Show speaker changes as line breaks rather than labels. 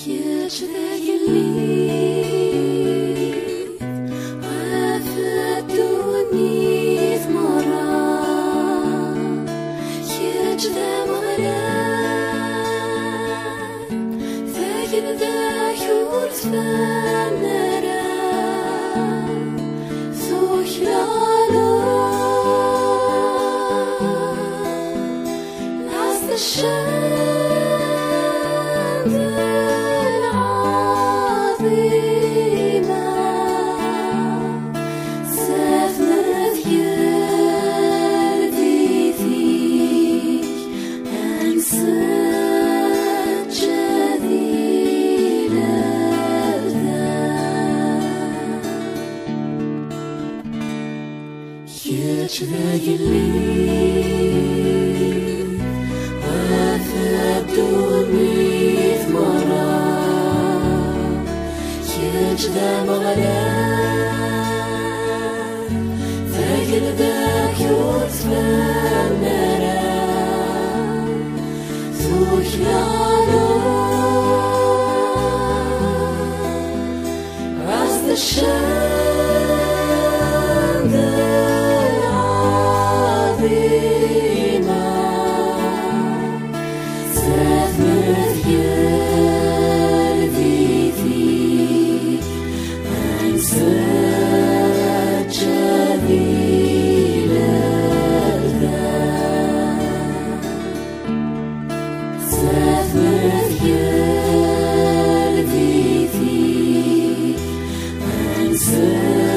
Kjeć dhe liv Rafet dunit mora Kjeć dhe maler Thegin dhe hjurt fennere Thuhlala Nas the Kjeć dhe liv Rafet dunit mora Kjeć dhe maler Thegin dhe hjurt fennere Thuhlala As the Seth